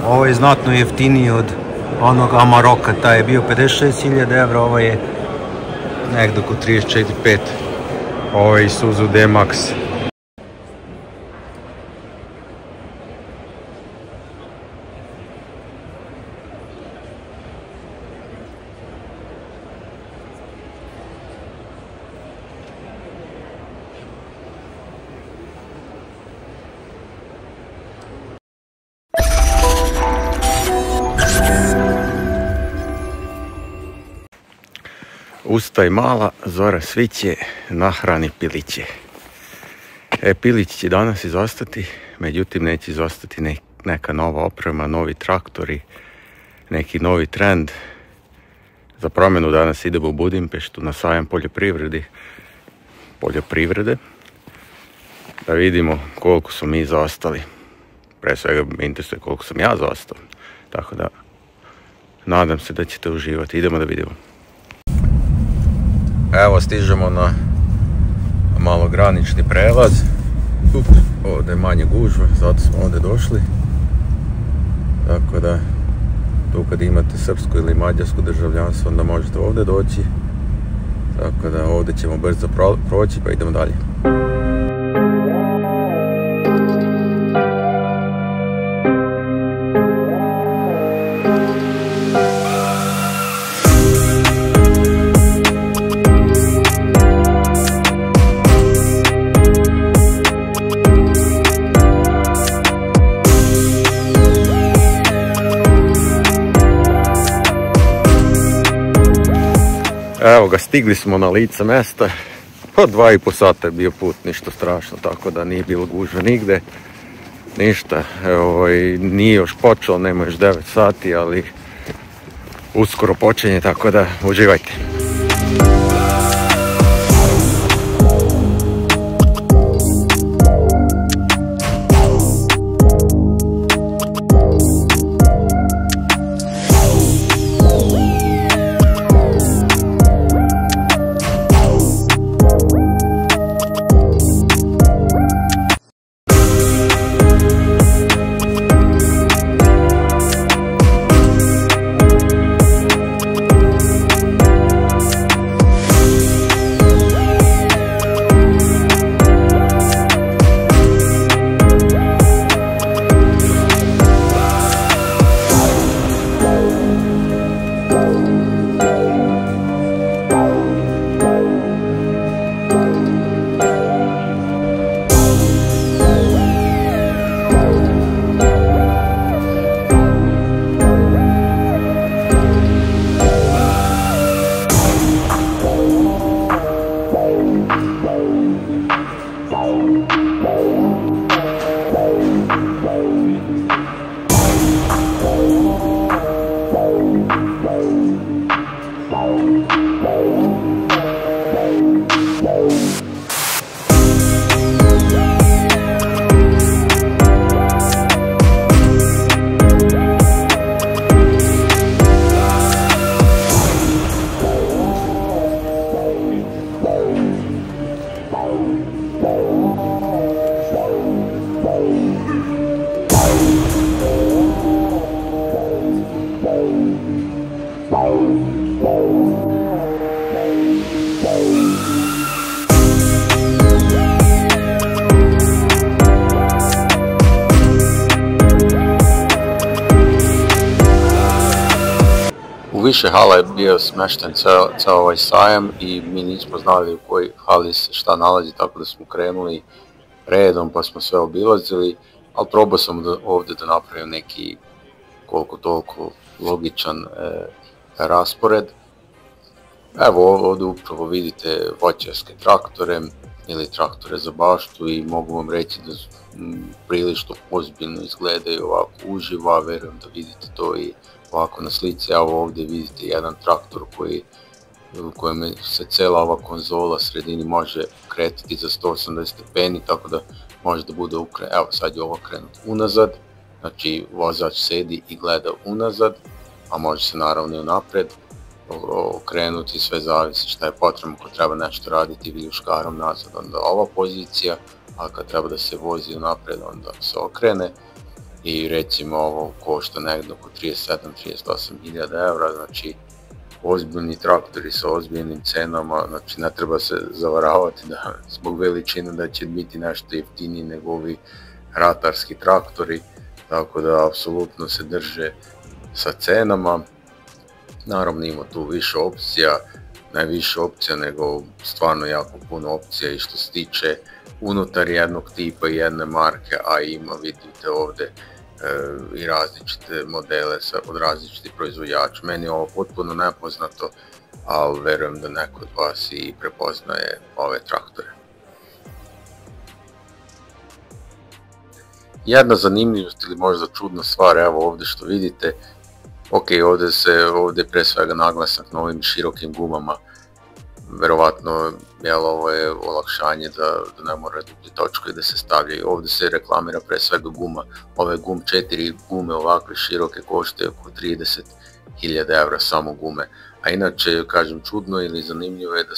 Ovo je znatno jeftiniji od onog Amaroka, taj je bio 56.000 evra, ovo je nekdo oko 34-5. Ovo je Isuzu D-Max. Ustaj mala, zora sviće, nahrani piliće. Pilić će danas izostati, međutim neće izostati neka nova oprema, novi traktori, neki novi trend. Za promjenu danas idemo u Budimpeštu na sajam poljoprivrede, da vidimo koliko su mi zaostali. Pre svega me interesuje koliko sam ja zaostao, tako da nadam se da ćete uživati. Idemo da vidimo. Evo stižemo na malogranični prelaz. Ovdje je manje gužva, zato smo ovdje došli. Tako da tu kad imate srpsko ili mađarsko državljanstvo onda možete ovdje doći. Tako da ovdje ćemo brzo proći pa idemo dalje. Evo ga, stigli smo na lice mesta. Od 2,5 sata je bio put, ništa strašno, tako da nije bilo gužve nigde. Ništa, nije još počeo, nema još 9 sati, ali uskoro počinje, tako da uživajte. U više hala je bio smešten ceo ovaj sajam i mi nismo znali u kojoj hali se šta nalazi, tako da smo krenuli redom pa smo sve obilazili, ali probao sam ovdje da napravim neki koliko toliko logičan raspored. Evo ovdje upravo vidite voćarske traktore ili traktore za baštu i mogu vam reći da prilično ozbiljno izgledaju ovako uživo, a verujem da vidite to i ovako na slici. Evo ovdje vidite jedan traktor u kojem se cela ova konzola sredini može kretati za 180 stepeni, tako da može da bude evo sad je ovo krenut unazad, znači vozač sedi i gleda unazad, a može se naravno i unapred okrenuti, sve zavisi šta je potrebno. Ako treba nešto raditi viljuškarom nazad, onda ova pozicija, a kad treba da se vozi unapred, onda se okrene. i recimo ovo košta negdje oko 37-38 hiljada eura, znači ozbiljni traktori sa ozbiljnim cenama, znači ne treba se zavaravati da zbog veličine da će biti nešto jeftiniji nego ovi ratarski traktori, tako da apsolutno se drže sa cenama. Naravno ima tu više opcija, najviše opcija nego stvarno jako puno opcija i što se tiče unutar jednog tipa i jedne marke, a ima, vidite ovdje, i različite modele od različitih proizvođača. Meni je ovo potpuno nepoznato, ali verujem da neko od vas i prepoznaje ove traktore. Jedna zanimljivost ili možda čudna stvar, evo ovdje što vidite, ok, ovdje je pre svega naglasak na ovim širokim gumama, verovatno ovo je olakšanje da ne mora duplje točkovi da se stavljaju. Ovdje se reklamira pre svega guma, ove 4 gume ovakve široke koštaju oko 30.000 eura samo gume. A inače, kažem, čudno ili zanimljivo je da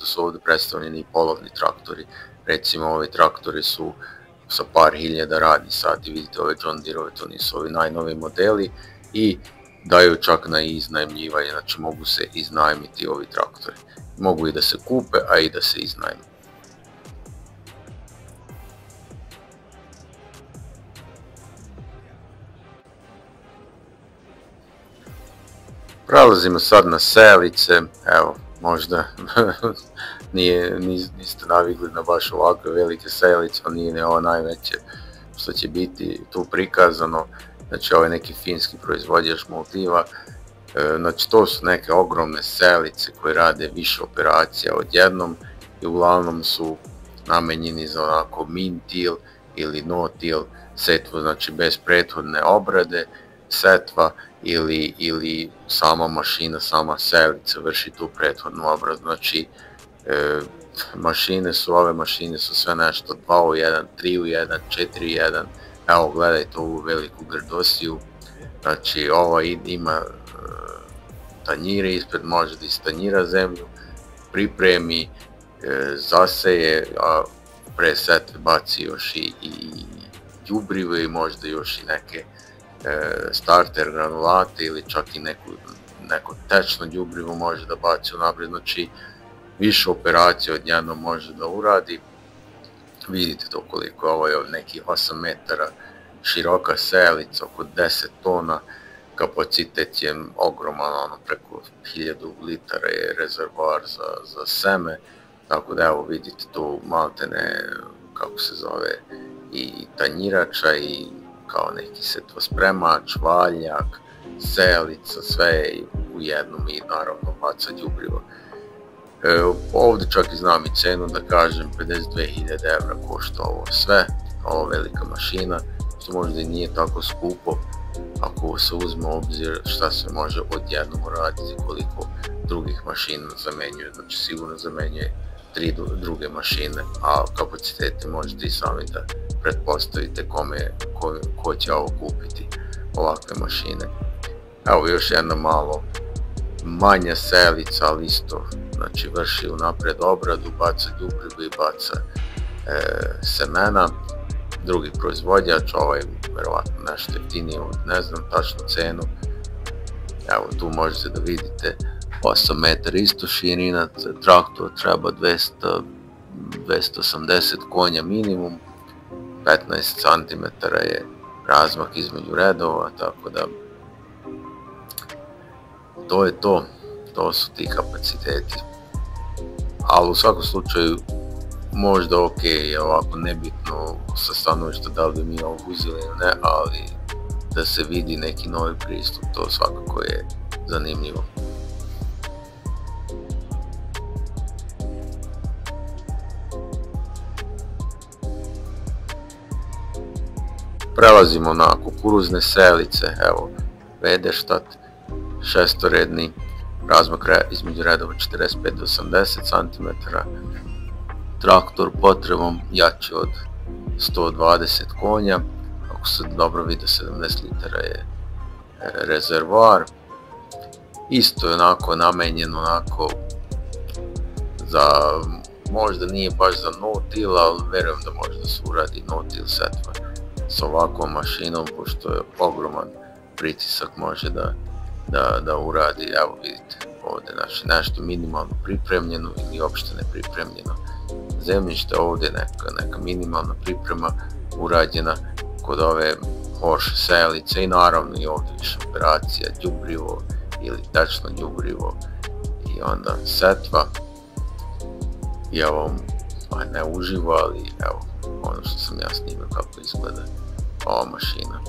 su ovdje predstavljeni i polovni traktori. Recimo ovi traktori su sa par hiljada radnih sati, vidite ove John Deere-ove, to nisu ovi najnoviji modeli i daju čak na iznajmljivanje, znači mogu se iznajmiti ovi traktori. Mogu i da se kupe, a i da se iznajme. Prelazimo sad na sejalice, evo, možda niste navikli na baš ovakve velike sejalice, ali nije ni ovo najveće što će biti tu prikazano. Znači ovo je neki finski proizvođač Multiva. Znači to su neke ogromne sejalice koje rade više operacija odjednom i uglavnom su namenjeni za onako min-till ili no-till setvu, znači bez prethodne obrade setva ili sama mašina, sama sejalica vrši tu prethodnu obradu. Znači ove mašine su sve nešto 2 u 1, 3 u 1, 4 u 1, evo gledajte ovu veliku grdosiju, znači ova ima tanjire ispred, može da istanjira zemlju, pripremi, zaseje, a pre setve baci još i đubrivo i možda još i neke starter granulate ili čak i neko tečno đubrivo može da baci unaprijed, znači više operacija odjednom može da uradi. Vidite to koliko, ovo je nekih 8 metara široka sejalica, oko 10 tona, kapacitet je ogroman, preko 1000 litara je rezervoar za seme, tako da evo vidite tu maltene, kako se zove, i tanjirača i kao neki setvospremač, valjak, sejalica, sve u jednom i naravno baca đubrivo. Ovdje čak i znam i cenu da kažem, 52.000 eura košta ovo sve, ova velika mašina, što možda i nije tako skupo ako se uzme u obzir šta se može odjednom uraditi, koliko drugih mašina zamenjuje, znači sigurno zamenjuje 3 druge mašine, a kapacitete možete i sami da pretpostavite ko će ovo kupiti, ovakve mašine. Evo još jedna malo manja sejalica, ali isto, znači vrši unapred obradu, baca đubrivo i baca semena. Drugi proizvođač, ovaj verovatno nešto jeftiniji, ne znam tačnu cenu. Evo tu možete da vidite 8 metara isto širina, traktor treba 280 konja minimum, 15 cm je razmak između redova, tako da to je to su ti kapaciteti. Ali u svakom slučaju možda ok, je ovako nebitno sa stanovišta da li bi mi ovo uzeli ili ne, ali da se vidi neki novi pristup, to svakako je zanimljivo. Prelazimo na kukuruzne sejalice, evo Vedeštat, šestoredni, razmak između redova 45 do 80 cm, traktor potrebom jači od 120 konja, ako se dobro vidi 70 litara je rezervoar. Isto je onako namenjeno onako za, možda nije baš za no-till, ali verujem da može da se uradi no-till setva s ovakvom mašinom, pošto je ogroman pritisak može da uradi. Evo vidite ovdje, znači nešto minimalno pripremljeno ili uopšte nepripremljeno zemljište, ovdje neka minimalna priprema urađena kod ove Horš sejalice i naravno i ovdje više operacija, đubrivo ili tečno đubrivo i onda setva. I evo, ne uživo, ali evo ono što sam ja snimio kako izgleda ova mašina.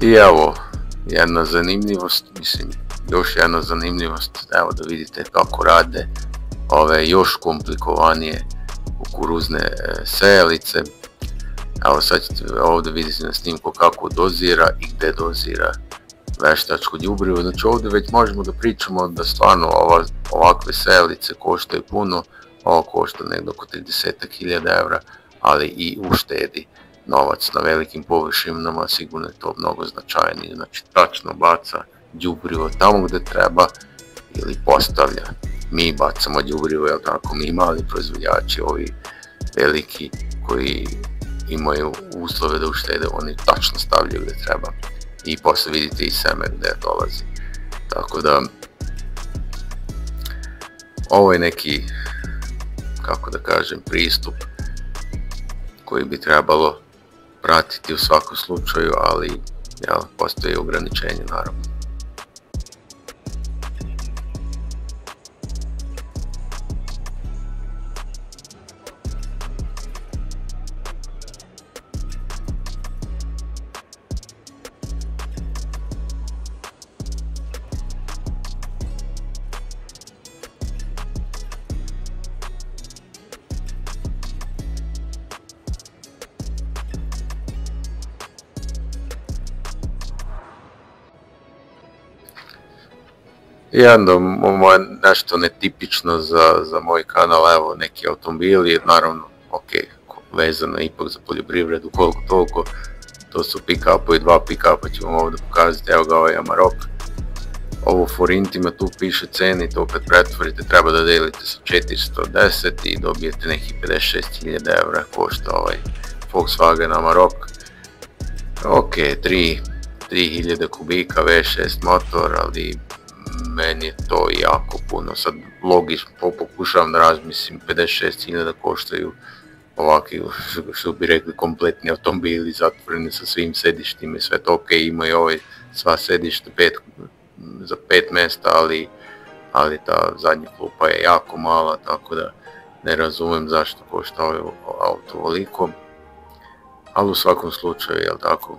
I evo, jedna zanimljivost, još jedna zanimljivost, evo da vidite kako rade ove još komplikovanije kukuruzne sejalice. Evo sad ćete ovdje vidjeti na snimku kako dozira i gdje dozira veštačko đubrivo. Znači ovdje već možemo da pričamo da stvarno ovakve sejalice koštaju puno, ovo košta negdje oko 30.000 eura, ali i uštedi novac na velikim površinama, sigurno je to mnogo značajnije. Znači tačno baca đubrivo tamo gdje treba ili postavlja. Mi bacamo đubrivo, jel tako, mi mali proizvođači, ovi veliki koji imaju uslove da uštede, oni tačno stavljaju gdje treba i posle vidite i seme gdje dolazi. Tako da ovo je neki, kako da kažem, pristup koji bi trebalo pratiti u svakom slučaju, ali postoji ograničenje naravno. I onda nešto netipično za moj kanal, evo neki automobili, naravno, ok, vezano ipak za poljoprivredu, koliko toliko, to su pick-upovi, 2 pick-upa ću vam ovdje pokazati, evo ga ovaj Amarok, ovo forintima tu piše ceni, to kad pretvorite treba da delite sa 410 i dobijete neki 56.000 eura, košta ovaj Volkswagen Amarok, ok, 3000 kubika, V6 motor, ali meni je to jako puno. Sad logično pokušavam da razmislim, 56.000 koštaju ovakvi, što bi rekli, kompletni automobili zatvoreni sa svim sedištima i sve to, ok, imaju ovaj sva sedišta za 5 mjesta, ali ta zadnja klupa je jako mala, tako da ne razumem zašto košta ovaj auto ovoliko, ali u svakom slučaju, jel tako,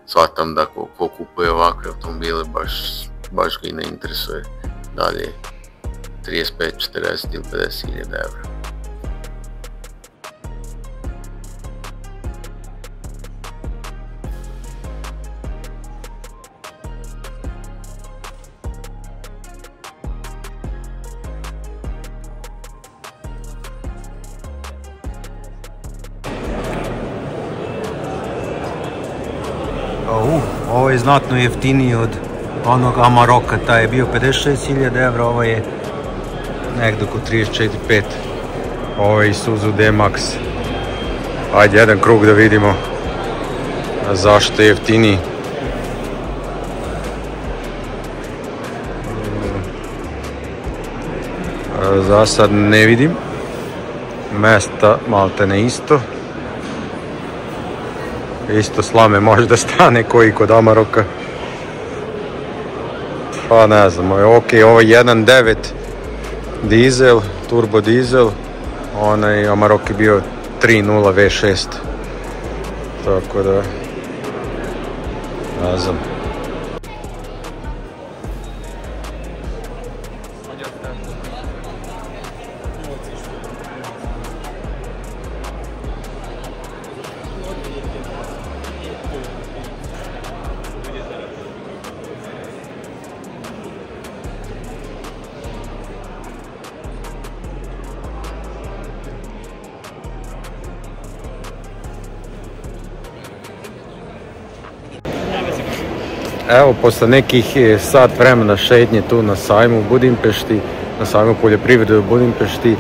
shvatam da ko kupuje ovakve automobile baš ga i ne interesuje dalje 35, 40 ili 50.000 eura. Ovo je znatno jeftiniji od onog Amaroka, taj je bio 56.000 eura, ovo je nekdo oko 34-5. Ovo je Isuzu D-Max. Ajde jedan krug da vidimo zašto je jeftiniji. Za sad ne vidim. Mesta malte ne isto. Isto slame možda stane koji kod Amaroka. Pa ne znam, ok, ovo je 1.9 dizel, turbo dizel, onaj Amarok je bio 3.0 V6. Tako da, ne znam. Evo, posle nekih sat vremena šetnje tu na sajmu u Budimpešti, na sajmu poljoprivrede u Budimpešti,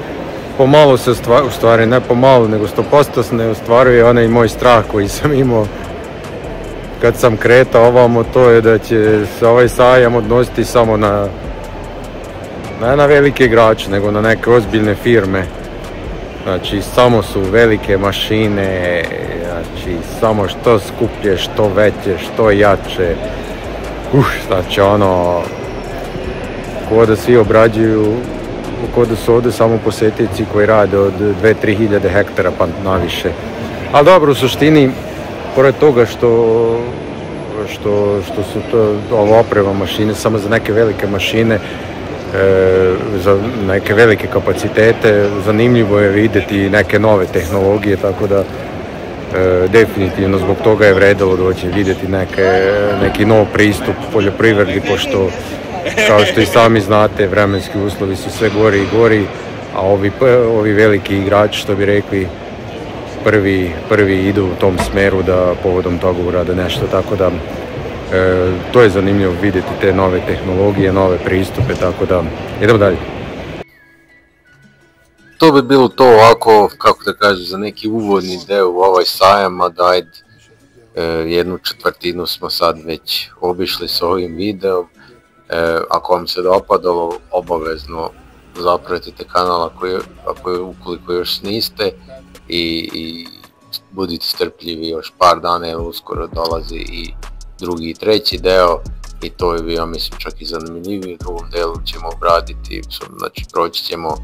pomalo se u stvari, ne pomalo, nego 100% se ne ostvaruje onaj moj strah koji sam imao kad sam kretao ovamo, to je da će se ovaj sajam odnositi samo ne na velike igrače, nego na neke ozbiljne firme. Znači, samo su velike mašine, znači, samo što skuplje, što veće, što jače. Znači, ono, ko da svi obrađuju, ko da su ovdje samo posjetioci koji rade od 2-3 hiljade hektara pa naviše. Ali dobro, u suštini, pored toga što su ovo oprema mašine, samo za neke velike mašine, za neke velike kapacitete, zanimljivo je vidjeti neke nove tehnologije, tako da definitivno zbog toga je vredilo doći vidjeti neki nov pristup poljoprivredi, pošto kao što i sami znate, vremenski uslovi su sve gori i gori, a ovi veliki igrači, što bi rekli, prvi idu u tom smeru da povodom toga urade nešto, tako da to je zanimljivo vidjeti te nove tehnologije, nove pristupe, tako da idemo dalje. To bi bilo to ovako, kako da kažem, za neki uvodni deo u ovaj sajam, a da ajde, 1/4 smo sad već obišli s ovim videom. Ako vam se dopadalo, obavezno zapratite kanal ukoliko još niste i budite strpljivi još par dana, jer uskoro dolazi i drugi i treći deo i to je bio, mislim, čak i zanimljiviji. U drugom delu ćemo obraditi, znači proći ćemo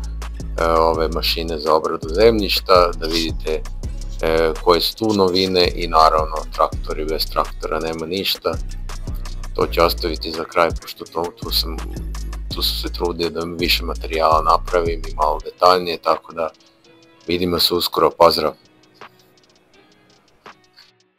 ove mašine za obradu zemljišta, da vidite koje su tu novine i naravno traktori, bez traktora nema ništa. To ću ostaviti za kraj, pošto tu su se trudio da mi više materijala napravim i malo detaljnije, tako da vidimo se uskoro, pozdrav!